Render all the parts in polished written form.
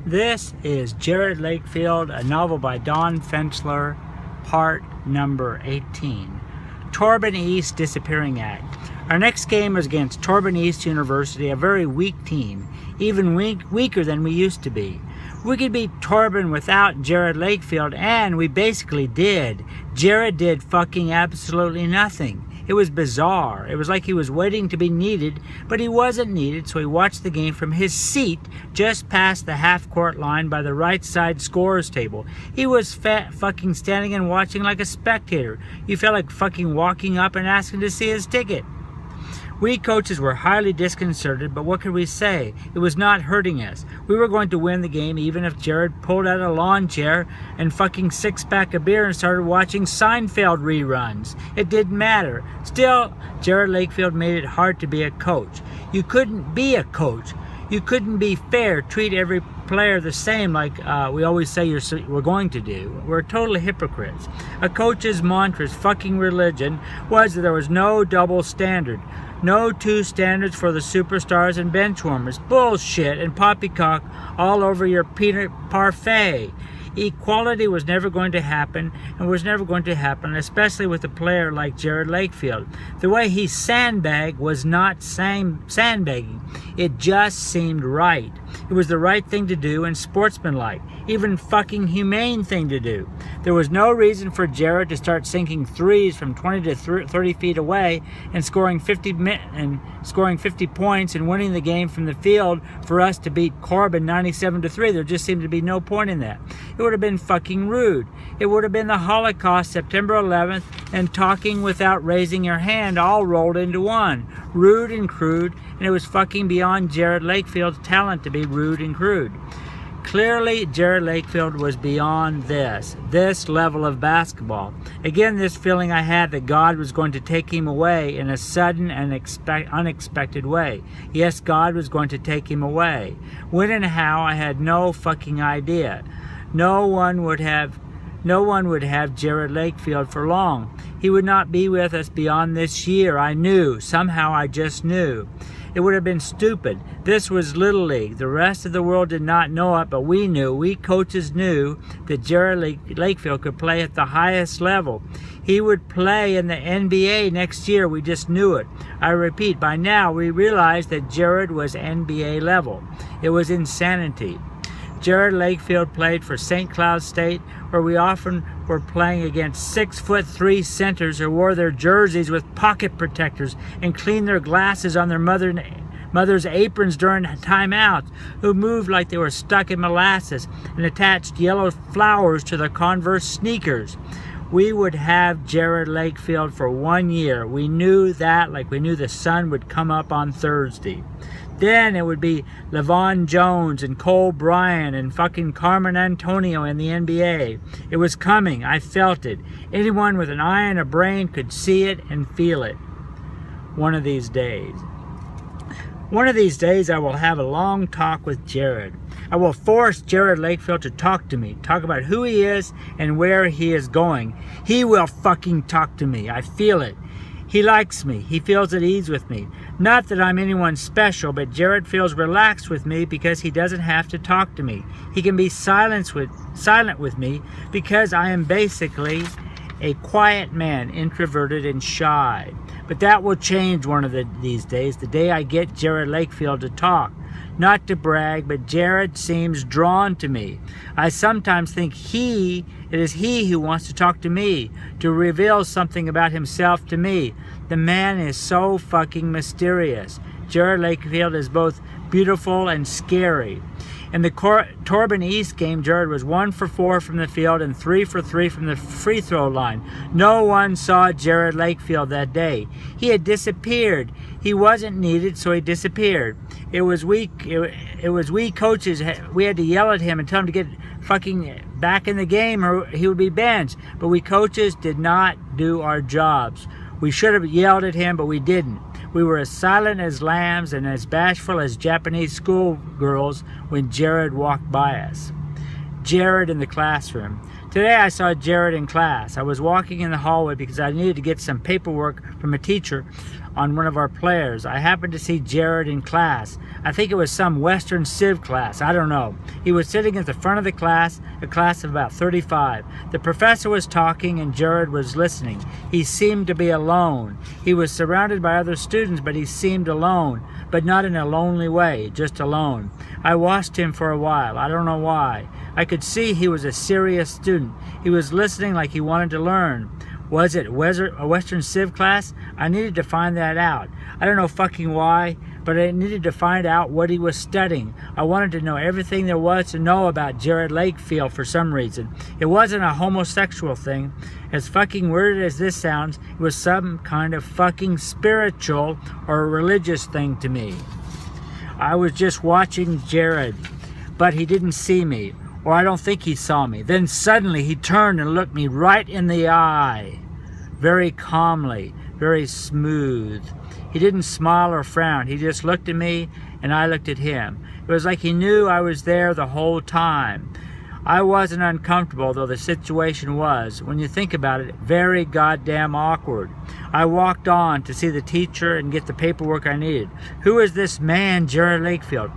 This is Jerod Lakefield, a novel by Don Fensler, part number 18. Torben East Disappearing Act. Our next game was against Torben East University, a very weak team, even weaker than we used to be. We could beat Torben without Jerod Lakefield, and we basically did. Jerod did fucking absolutely nothing. It was bizarre. It was like he was waiting to be needed, but he wasn't needed, so he watched the game from his seat just past the half-court line by the right side scorer's table. He was fucking standing and watching like a spectator. You felt like fucking walking up and asking to see his ticket. We coaches were highly disconcerted, but what could we say? It was not hurting us. We were going to win the game even if Jerod pulled out a lawn chair and fucking six-pack of beer and started watching Seinfeld reruns. It didn't matter. Still, Jerod Lakefield made it hard to be a coach. You couldn't be a coach. You couldn't be fair, treat every player the same like we always say we're going to do. We're total hypocrites. A coach's mantra's fucking religion was that there was no double standard. No two standards for the superstars and benchwarmers. Bullshit and poppycock all over your peanut parfait. Equality was never going to happen, and was never going to happen, especially with a player like Jerod Lakefield. The way he sandbagged was not sandbagging. It just seemed right. It was the right thing to do and sportsmanlike, even fucking humane thing to do. There was no reason for Jerod to start sinking threes from 20 to 30 feet away and scoring 50 points and winning the game from the field for us to beat Corbin 97-3. There just seemed to be no point in that. It would have been fucking rude. It would have been the Holocaust, September 11th, and talking without raising your hand all rolled into one. Rude and crude, and it was fucking beyond Jerod Lakefield's talent to be rude and crude. Clearly, Jerod Lakefield was beyond this level of basketball. Again, this feeling I had that God was going to take him away in a sudden and unexpected way. Yes, God was going to take him away. When and how, I had no fucking idea. No one would have Jerod Lakefield for long. He would not be with us beyond this year. I knew. Somehow I just knew. It would have been stupid. This was Little League. The rest of the world did not know it, but we knew. We coaches knew that Jerod Lakefield could play at the highest level. He would play in the NBA next year. We just knew it. I repeat, by now we realized that Jerod was NBA level. It was insanity. Jerod Lakefield played for St. Cloud State, where we often were playing against 6'3" centers who wore their jerseys with pocket protectors and cleaned their glasses on their mother's aprons during timeouts, who moved like they were stuck in molasses and attached yellow flowers to their Converse sneakers. We would have Jerod Lakefield for 1 year. We knew that like we knew the sun would come up on Thursday. Then it would be LeVon Jones and Cole Bryant and fucking Carmen Antonio in the NBA. It was coming. I felt it. Anyone with an eye and a brain could see it and feel it. One of these days I will have a long talk with Jerod. I will force Jerod Lakefield to talk to me, talk about who he is and where he is going. He will fucking talk to me. I feel it. He likes me. He feels at ease with me. Not that I'm anyone special, but Jerod feels relaxed with me because he doesn't have to talk to me. He can be silent with me because I am basically a quiet man, introverted and shy. But that will change one of these days, the day I get Jerod Lakefield to talk. Not to brag, but Jerod seems drawn to me. I sometimes think it is he who wants to talk to me, to reveal something about himself to me. The man is so fucking mysterious. Jerod Lakefield is both beautiful and scary. In the Torben East game, Jerod was 1 for 4 from the field and 3 for 3 from the free throw line. No one saw Jerod Lakefield that day. He had disappeared. He wasn't needed, so he disappeared. It was we coaches. We had to yell at him and tell him to get fucking back in the game or he would be benched. But we coaches did not do our jobs. We should have yelled at him, but we didn't. We were as silent as lambs and as bashful as Japanese schoolgirls when Jerod walked by us. Jerod in the classroom. Today I saw Jerod in class. I was walking in the hallway because I needed to get some paperwork from a teacher on one of our players. I happened to see Jerod in class. I think it was some Western Civ class. I don't know. He was sitting at the front of the class, a class of about 35. The professor was talking and Jerod was listening. He seemed to be alone. He was surrounded by other students, but he seemed alone, but not in a lonely way, just alone. I watched him for a while. I don't know why. I could see he was a serious student. He was listening like he wanted to learn. Was it a Western Civ class? I needed to find that out. I don't know fucking why, but I needed to find out what he was studying. I wanted to know everything there was to know about Jerod Lakefield for some reason. It wasn't a homosexual thing. As fucking weird as this sounds, it was some kind of fucking spiritual or religious thing to me. I was just watching Jerod, but he didn't see me. Or I don't think he saw me. Then suddenly he turned and looked me right in the eye. Very calmly, very smooth. He didn't smile or frown. He just looked at me and I looked at him. It was like he knew I was there the whole time. I wasn't uncomfortable, though the situation was, when you think about it, very goddamn awkward. I walked on to see the teacher and get the paperwork I needed. Who is this man, Jerod Lakefield?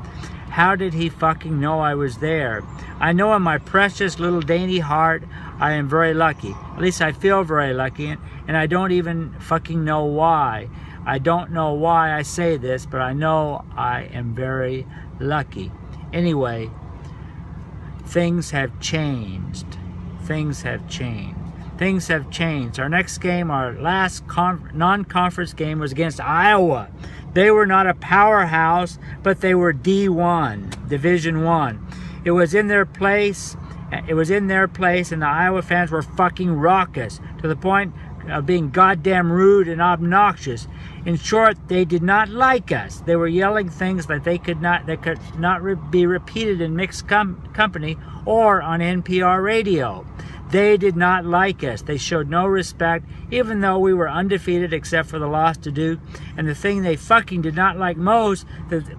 How did he fucking know I was there? I know in my precious little dainty heart I am very lucky. At least I feel very lucky, and I don't even fucking know why. I don't know why I say this, but I know I am very lucky. Anyway, things have changed. Things have changed. Things have changed. Our next game, our last non-conference game, was against Iowa. They were not a powerhouse, but they were D1, Division 1. It was in their place, and the Iowa fans were fucking raucous, to the point of being goddamn rude and obnoxious. In short, they did not like us. They were yelling things that could not be repeated in mixed company or on NPR radio. They did not like us. They showed no respect, even though we were undefeated except for the loss to Duke. And the thing they fucking did not like most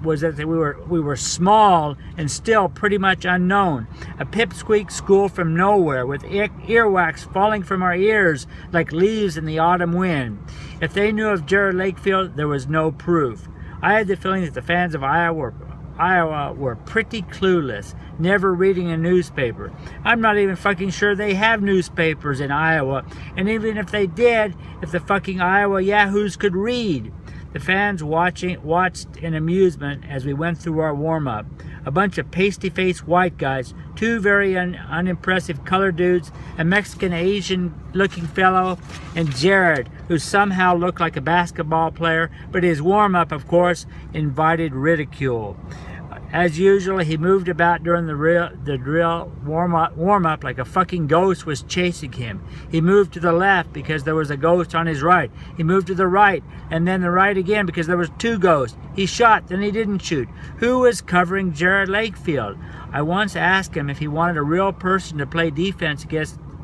was that we were small and still pretty much unknown. A pipsqueak school from nowhere with earwax falling from our ears like leaves in the autumn wind. If they knew of Jerod Lakefield, there was no proof. I had the feeling that the fans of Iowa were pretty clueless, never reading a newspaper. I'm not even fucking sure they have newspapers in Iowa, and even if they did, if the fucking Iowa yahoos could read. The fans watched in amusement as we went through our warm-up. A bunch of pasty-faced white guys, two very unimpressive colored dudes, a Mexican-Asian-looking fellow, and Jerod, who somehow looked like a basketball player, but his warm-up, of course, invited ridicule. As usual, he moved about during the drill warm-up like a fucking ghost was chasing him. He moved to the left because there was a ghost on his right. He moved to the right, and then the right again because there was two ghosts. He shot, then he didn't shoot. Who was covering Jerod Lakefield? I once asked him if he wanted a real person to play defense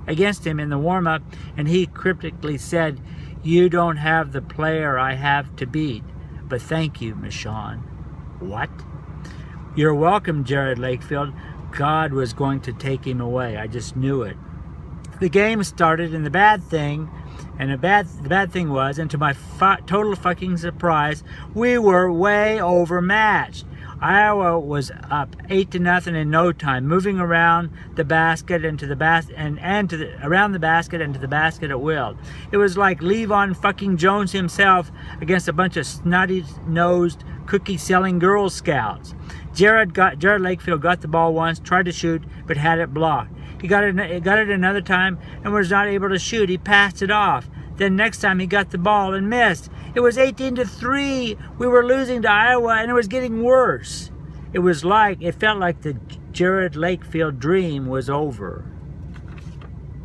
against him in the warm-up, and he cryptically said, "You don't have the player I have to beat. But thank you, Michonne." What? You're welcome, Jerod Lakefield. God was going to take him away. I just knew it. The game started, and the bad thing was, and to my total fucking surprise, we were way overmatched. Iowa was up 8-0 in no time, moving around the basket and to the around the basket and to the basket at will. It was like Levon fucking Jones himself against a bunch of snotty-nosed, cookie-selling Girl Scouts. Jerod Lakefield got the ball once, tried to shoot, but had it blocked. He got it another time and was not able to shoot. He passed it off. Then next time he got the ball and missed. It was 18-3. We were losing to Iowa, and it was getting worse. It felt like the Jerod Lakefield dream was over.